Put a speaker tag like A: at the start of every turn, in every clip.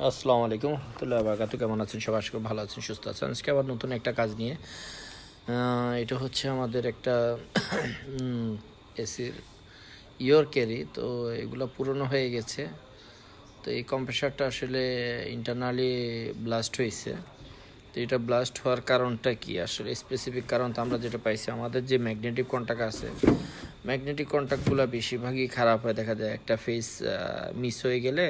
A: আসসালামু আলাইকুম রহমতুল্লাহ বারাকাতু। কেমন আছেন সবাই? আশা করি ভালো আছেন, সুস্থ আছেন। আজকে আবার নতুন একটা কাজ নিয়ে এটা হচ্ছে আমাদের একটা এসির ইয়র ক্যারি। তো এগুলো পুরনো হয়ে গেছে। তো এই কম্প্রেসারটা আসলে ইন্টারনালি ব্লাস্ট হয়েছে। তো এটা ব্লাস্ট হওয়ার কারণটা কি আসলে স্পেসিফিক কারণ? তো আমরা যেটা পাইছি, আমাদের যে ম্যাগনেটিক কন্ট্যাক্ট আছে, ম্যাগনেটিক কন্ট্যাক্টগুলো বেশিরভাগই খারাপ হয়। দেখা যায় একটা ফেজ মিস হয়ে গেলে,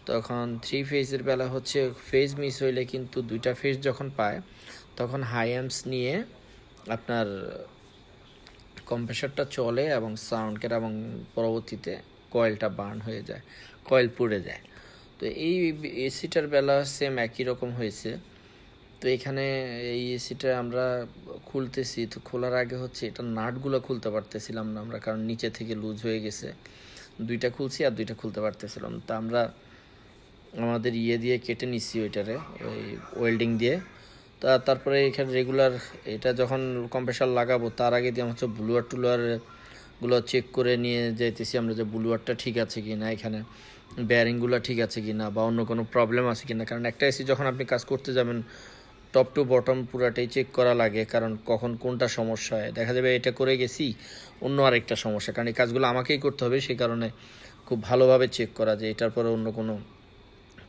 A: তখন থ্রি ফেজের বেলা হচ্ছে ফেজ মিস হইলে কিন্তু দুইটা ফেজ যখন পায় তখন হাই অ্যাম্পস নিয়ে আপনার কম্প্রেসারটা চলে এবং সাউন্ড কেটে এবং পরবর্তীতে কয়েলটা বার্ন হয়ে যায়, কয়েল পুড়ে যায়। তো এই এসিটার বেলা সেম একই রকম হয়েছে। তো এখানে এই এসিটা আমরা খুলতেছি, তো খোলার আগে হচ্ছে এটা নাটগুলো খুলতে পারতেছিলাম না আমরা, কারণ নিচে থেকে লুজ হয়ে গেছে। দুইটা খুলছি আর দুইটা খুলতে পারতেছিলাম। তা আমরা আমাদের দিয়ে কেটে নিচ্ছি ওইটারে, ওই ওয়েল্ডিং দিয়ে। তারপরে এখানে রেগুলার এটা যখন কম্প্রেসার লাগাবো তার আগে দিয়ে হচ্ছে ব্লুয়ারগুলো চেক করে নিয়ে যাইতেছি আমরা, যে ব্লুয়ারটা ঠিক আছে কি না, এখানে বেয়ারিংগুলো ঠিক আছে কি না, বা অন্য কোনো প্রবলেম আছে কি না। কারণ একটা এসি যখন আপনি কাজ করতে যাবেন টপ টু বটম পুরাটাই চেক করা লাগে, কারণ কখন কোনটা সমস্যা হয়। দেখা যাবে এটা করে গেছি অন্য আরেকটা সমস্যা, কারণ এই কাজগুলো আমাকেই করতে হবে, সেই কারণে খুব ভালোভাবে চেক করা যে এটার পরে অন্য কোনো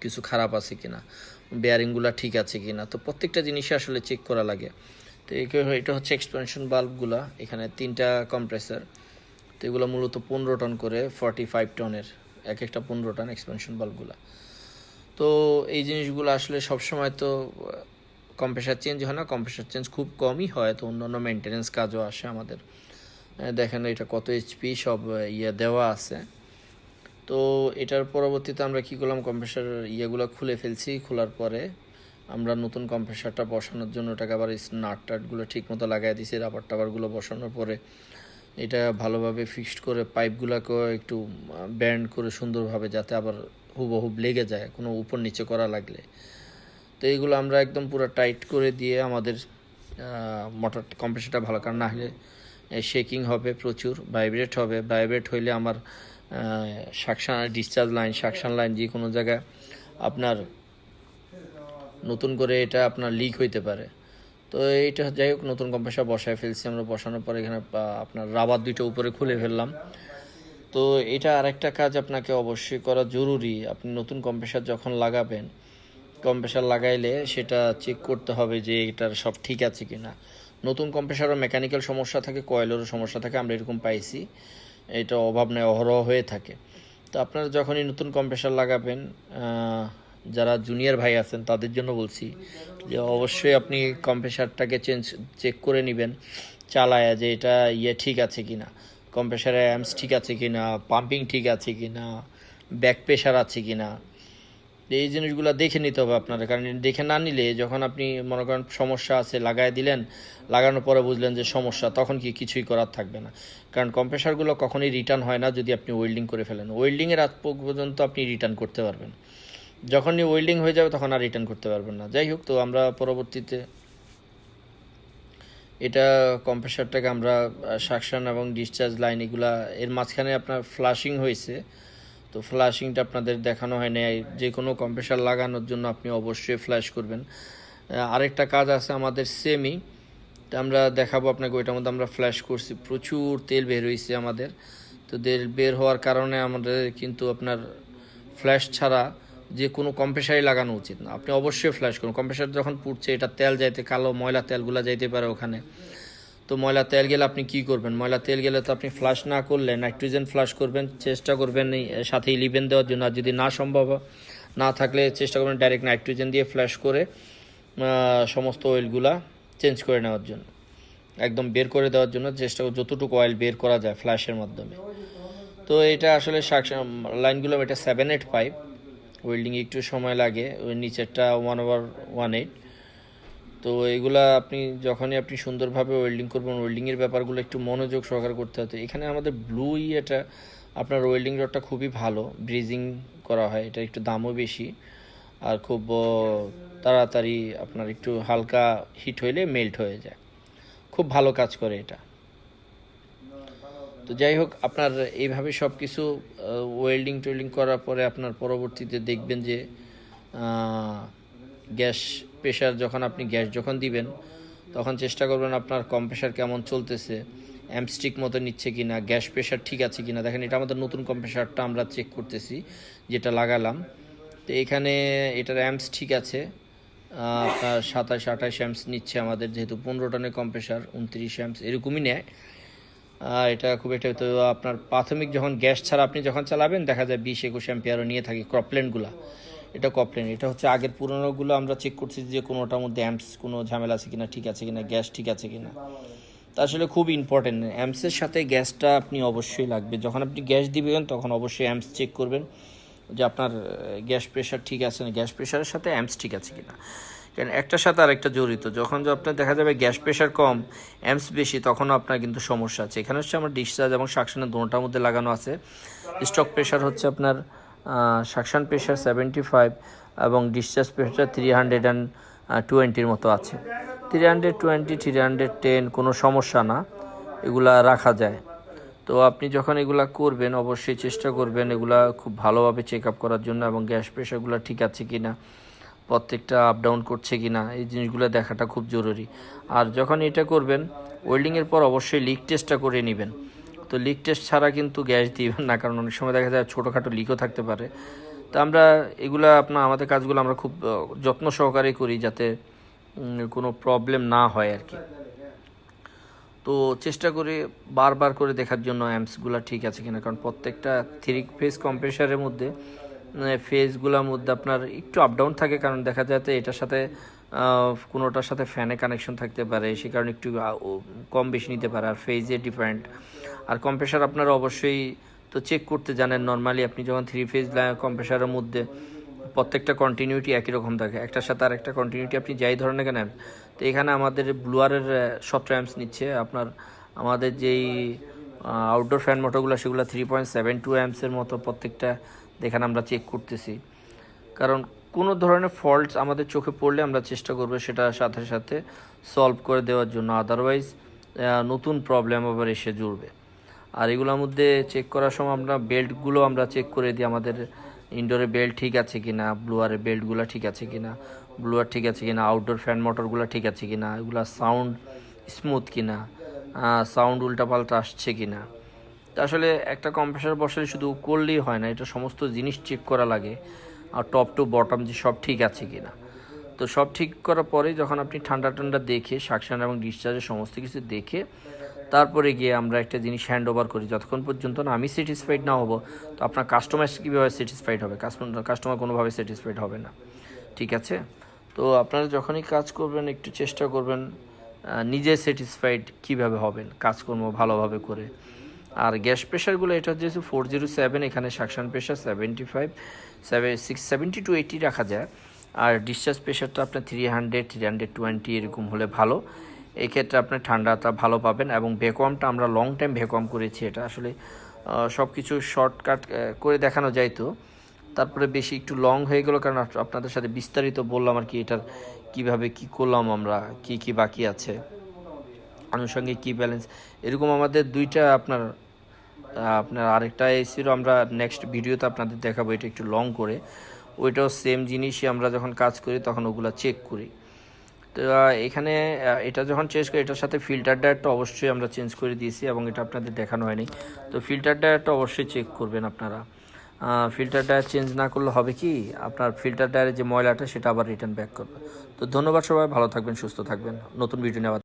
A: কিছু খারাপ আছে কি না, বেয়ারিংগুলো ঠিক আছে কি না। তো প্রত্যেকটা জিনিসই আসলে চেক করা লাগে। তো এটা হচ্ছে এক্সপেনশন বাল্বগুলা, এখানে 3টা কম্প্রেসার। তো এগুলো মূলত 15 টন করে, 45 টনের এক একটা 15 টন এক্সপেনশন বাল্বগুলা। তো এই জিনিসগুলো আসলে সবসময় তো কম্প্রেসার চেঞ্জ হয় না, কম্প্রেসার চেঞ্জ খুব কমই হয়। তো অন্যান্য মেনটেন্যান্স কাজও আসে আমাদের। দেখেন এটা কত এইচপি সব দেওয়া আছে। তো এটার পরবর্তীতে আমরা কী করলাম, কম্প্রেসার ইয়েগুলো খুলে ফেলছি। খোলার পরে আমরা নতুন কম্প্রেসারটা বসানোর জন্য ওটাকে আবার নাট টাটগুলো ঠিক মতো লাগাই দিয়েছি। রাবার টাবারগুলো বসানোর পরে এটা ভালোভাবে ফিক্সড করে পাইপগুলোকেও একটু ব্যান্ড করে সুন্দরভাবে, যাতে আবার হুবহুব লেগে যায় কোনো উপর নিচে করা লাগলে। তো এইগুলো আমরা একদম পুরো টাইট করে দিয়ে আমাদের মোটর কম্প্রেসারটা ভালো, কারণ না হলে শেকিং হবে, প্রচুর ভাইব্রেট হবে। ভাইব্রেট হইলে আমার suction discharge line, suction line যে কোনো জায়গায় আপনার নতুন করে এটা আপনার লিক হইতে পারে। তো এইটা যাই হোক, নতুন কম্প্রেসার বসায় ফেলছি আমরা। বসানোর পরে এখানে আপনার রাবার দুইটা উপরে খুলে ফেললাম। তো এটা আরেকটা কাজ আপনাকে অবশ্যই করা জরুরি। আপনি নতুন কম্প্রেসার যখন লাগাবেন, কম্প্রেসার লাগাইলে সেটা চেক করতে হবে যে এটার সব ঠিক আছে কি না। নতুন কম্প্রেসারও মেকানিক্যাল সমস্যা থাকে, কয়েলেরও সমস্যা থাকে, আমরা এরকম পাইছি। এটা অভাব নেই, অহরহ হয়ে থাকে। তো আপনারা যখনই নতুন কম্প্রেসার লাগাবেন, যারা জুনিয়র ভাই আছেন তাদের জন্য বলছি যে অবশ্যই আপনি কম্প্রেসারটাকে চেক করে নেবেন চালায়া, যে এটা ঠিক আছে কি না, কম্প্রেসারের অ্যাম্পস ঠিক আছে কি না, পাম্পিং ঠিক আছে কি না, ব্যাক প্রেশার আছে কি না। এই জিনিসগুলো দেখে নিতে হবে আপনারা, কারণ দেখে না নিলে যখন আপনি মনে করেন সমস্যা আছে লাগাই দিলেন, লাগানোর পরে বুঝলেন যে সমস্যা, তখন কিছুই করার থাকবে না। কারণ কম্প্রেসারগুলো কখনোই রিটার্ন হয় না যদি আপনি ওয়েল্ডিং করে ফেলেন। ওয়েল্ডিংয়ের আগ পর্যন্ত আপনি রিটার্ন করতে পারবেন, যখনই ওয়েল্ডিং হয়ে যাবে তখন আর রিটার্ন করতে পারবেন না। যাই হোক, তো আমরা পরবর্তীতে এটা কম্প্রেসারটাকে আমরা সাকশন এবং ডিসচার্জ লাইন এগুলা এর মাঝখানে আপনার ফ্লাশিং হয়েছে। তো ফ্ল্যাশিংটা আপনাদের দেখানো হয় না। যে কোনো কম্প্রেসার লাগানোর জন্য আপনি অবশ্যই ফ্ল্যাশ করবেন। আরেকটা কাজ আছে আমাদের সেমি, তো আমরা দেখাবো আপনাকে। ওইটার মধ্যে আমরা ফ্ল্যাশ করছি, প্রচুর তেল বের হয়েছে আমাদের। তো তেল বের হওয়ার কারণে আমাদের কিন্তু আপনার ফ্ল্যাশ ছাড়া যে কোনো কম্প্রেসারই লাগানো উচিত না। আপনি অবশ্যই ফ্ল্যাশ করুন। কম্প্রেসার যখন পুড়ছে, এটা তেল যাইতে, কালো ময়লা তেলগুলো যাইতে পারে ওখানে। তো ময়লা তেল গেলে আপনি কি করবেন? ময়লা তেল গেলে তো আপনি ফ্লাশ না করলে নাইট্রোজেন ফ্লাশ করবেন, চেষ্টা করবেন সাথে ইলিভেন দেওয়ার জন্য। আর যদি না সম্ভব না থাকলে চেষ্টা করবেন ডাইরেক্ট নাইট্রোজেন দিয়ে ফ্ল্যাশ করে সমস্ত অয়েলগুলা চেঞ্জ করে নেওয়ার জন্য, একদম বের করে দেওয়ার জন্য চেষ্টা করুন, যতটুকু অয়েল বের করা যায় ফ্ল্যাশের মাধ্যমে। তো এটা আসলে লাইনগুলো, এটা 7/8 পাইপ, ওয়েল্ডিং একটু সময় লাগে। ওই নিচেরটা 1/18। তো এইগুলা আপনি যখনই আপনি সুন্দরভাবে ওয়েল্ডিং করবেন, ওয়েল্ডিংয়ের ব্যাপারগুলো একটু মনোযোগ সহকারে করতে হতো। এখানে আমাদের ব্লু এটা আপনার ওয়েল্ডিং রডটা খুবই ভালো, ব্রিজিং করা হয়, এটা একটু দামও বেশি আর খুব তাড়াতাড়ি আপনার একটু হালকা হিট হইলে মেল্ট হয়ে যায়, খুব ভালো কাজ করে এটা। তো যাই হোক, আপনার এইভাবে সব কিছু ওয়েল্ডিং টোয়েল্ডিং করার পরে আপনার পরবর্তীতে দেখবেন যে গ্যাস প্রেশার যখন আপনি গ্যাস যখন দিবেন তখন চেষ্টা করবেন আপনার কম্প্রেসার কেমন চলতেছে, অ্যামস্টিক মতো নিচ্ছে কি না, গ্যাস প্রেশার ঠিক আছে কি না। দেখেন এটা আমাদের নতুন কম্প্রেসারটা আমরা চেক করতেছি যেটা লাগালাম। তো এখানে এটার অ্যাম্পস ঠিক আছে, আপনার 27-28 অ্যাম্পস নিচ্ছে আমাদের, যেহেতু 15 টনের কম্প্রেসার 29 অ্যাম্পস এরকমই নেয়। এটা খুব একটা, তো আপনার প্রাথমিক যখন গ্যাস ছাড়া আপনি যখন চালাবেন দেখা যায় 20-21 অ্যাম্পিয়ারও নিয়ে থাকে ক্রপল্যান্ডগুলো। এটা কপল্যান্ড, এটা হচ্ছে আগের পুরোনোগুলো আমরা চেক করছি যে কোনোটার মধ্যে অ্যাম্পস কোনো ঝামেলা আছে কিনা, ঠিক আছে কিনা, গ্যাস ঠিক আছে কিনা। তা আসলে খুব ইম্পর্টেন্ট, অ্যাম্পসের সাথে গ্যাসটা আপনি অবশ্যই লাগবে। যখন আপনি গ্যাস দিবেন তখন অবশ্যই অ্যাম্পস চেক করবেন যে আপনার গ্যাস প্রেশার ঠিক আছে না, গ্যাস প্রেশারের সাথে অ্যাম্পস ঠিক আছে কিনা, কারণ একটার সাথে আরেকটা জড়িত। যখন যে আপনার দেখা যাবে গ্যাস প্রেশার কম অ্যাম্পস বেশি, তখনও আপনার কিন্তু সমস্যা আছে। এখানে হচ্ছে আমার ডিসচার্জ এবং সাকশনের দুটোটার মধ্যে লাগানো আছে। স্টক প্রেশার হচ্ছে আপনার সাকশন প্রেশার 75 এবং ডিসচার্জ প্রেশার 320-র মতো আছে। 320, 310 কোনো সমস্যা না, এগুলা রাখা যায়। তো আপনি যখন এগুলা করবেন অবশ্যই চেষ্টা করবেন এগুলা খুব ভালোভাবে চেক আপ করার জন্য, এবং গ্যাস প্রেশারগুলো ঠিক আছে কি না, প্রত্যেকটা আপ ডাউন করছে কি না, এই জিনিসগুলো দেখাটা খুব জরুরি। আর যখন এটা করবেন ওয়েল্ডিংয়ের পর অবশ্যই লিক টেস্টটা করে নেবেন। তো লিক টেস্ট ছাড়া কিন্তু গ্যাস দিবেন না, কারণ অনেক সময় দেখা যায় ছোটোখাটো লিকও থাকতে পারে। তো আমরা এগুলা আমাদের কাজগুলো আমরা খুব যত্ন সহকারে করি যাতে কোনো প্রবলেম না হয় আর কি। তো চেষ্টা করি বারবার করে দেখার জন্য অ্যাম্পসগুলো ঠিক আছে কিনা, কারণ প্রত্যেকটা 3 ফেজ কম্প্রেসারের মধ্যে ফেজগুলোর মধ্যে আপনার একটু আপ ডাউন থাকে, কারণ দেখা যায় তো এটার সাথে কোনোটার সাথে ফ্যানে কানেকশন থাকতে পারে, সে কারণে একটু কম বেশি নিতে পারে, আর ফেজে ডিফারেন্ট। আর কম্প্রেসার আপনারা অবশ্যই তো চেক করতে জানেন, নর্মালি আপনি যখন 3 ফেজ কম্প্রেসারের মধ্যে প্রত্যেকটা কন্টিনিউটি একই রকম থাকে, একটার সাথে আর একটা কন্টিনিউটি আপনি যাই ধরনের কেন। তো এখানে আমাদের ব্লুয়ারের সফট অ্যাম্পস নিচ্ছে আপনার, আমাদের যেই আউটডোর ফ্যান মোটরগুলো সেগুলো 3.72 অ্যাম্পসের মতো প্রত্যেকটা দেখান আমরা চেক করতেছি। কারণ কোনো ধরনের ফল্টস আমাদের চোখে পড়লে আমরা চেষ্টা করবো সেটা সাথে সাথে সলভ করে দেওয়ার জন্য, আদারওয়াইজ নতুন প্রবলেম আবার এসে জুড়বে। আর এগুলোর মধ্যে চেক করার সময় আমরা বেল্টগুলো আমরা চেক করে দিই, আমাদের ইনডোরে বেল্ট ঠিক আছে কিনা, ব্লুয়ারের বেল্টগুলো ঠিক আছে কিনা, ব্লুয়ার ঠিক আছে কিনা, আউটডোর ফ্যান মোটরগুলো ঠিক আছে কিনা, এগুলো সাউন্ড স্মুথ কিনা, সাউন্ড উল্টাপাল্টা আসছে কিনা। তো আসলে একটা কম্প্রেসার বসালে শুধু করলেই হয় না, এটা সমস্ত জিনিস চেক করা লাগে, আর টপ টু বটম যে সব ঠিক আছে কিনা। তো সব ঠিক করার পরে যখন আপনি ঠান্ডা ঠান্ডা দেখে সাকশন এবং ডিসচার্জের সমস্ত কিছু দেখে তারপরে গিয়ে আমরা একটা জিনিস হ্যান্ড ওভার করি। যতক্ষণ পর্যন্ত না আমি স্যাটিসফাইড না হব, তো আপনার কাস্টমার কীভাবে স্যাটিসফাইড হবে? কাস্টমার কোনোভাবে স্যাটিসফাইড হবে না, ঠিক আছে? তো আপনারা যখনই কাজ করবেন একটু চেষ্টা করবেন নিজে স্যাটিসফাইড কীভাবে হবেন কাজকর্ম ভালোভাবে করে। আর গ্যাস প্রেশারগুলো এটা যেহেতু 407, এখানে সাকশন প্রেশার 75, 70-80 রাখা যায়। আর ডিসচার্জ প্রেশারটা আপনার 300-320 এরকম হলে ভালো। এই ক্ষেত্রে আপনার ঠান্ডাটা ভালো পাবেন। এবং ভ্যাকুয়ামটা আমরা লং টাইম ভ্যাকুয়াম করেছি, এটা আসলে সব কিছু শর্টকাট করে দেখানো যায়, তো তারপরে বেশি একটু লং হয়ে গেল, কারণ আপনাদের সাথে বিস্তারিত বললাম আর কি এটার কীভাবে কী করলাম আমরা, কি কি বাকি আছে, আনুষঙ্গিক কী ব্যালেন্স, এরকম আমাদের দুইটা আপনার আরেকটা এসিরও আমরা নেক্সট ভিডিওতে আপনাদের দেখাবো, এটা একটু লং করে। ওইটাও সেম জিনিসই আমরা যখন কাজ করি তখন ওগুলো চেক করি। তো এখানে এটা যখন চেঞ্জ করি এটার সাথে ফিল্টার ডায়ারটা অবশ্যই আমরা চেঞ্জ করে দিয়েছি, এবং এটা আপনাদের দেখানো হয়নি। তো ফিল্টার ডায়ারটা অবশ্যই চেক করবেন আপনারা। ফিল্টার ডায়ার চেঞ্জ না করলে হবে কি, আপনার ফিল্টার ডায়ারের যে ময়লাটা সেটা আবার রিটার্ন ব্যাক করবে। তো ধন্যবাদ সবাই, ভালো থাকবেন, সুস্থ থাকবেন, নতুন ভিডিও নেওয়া।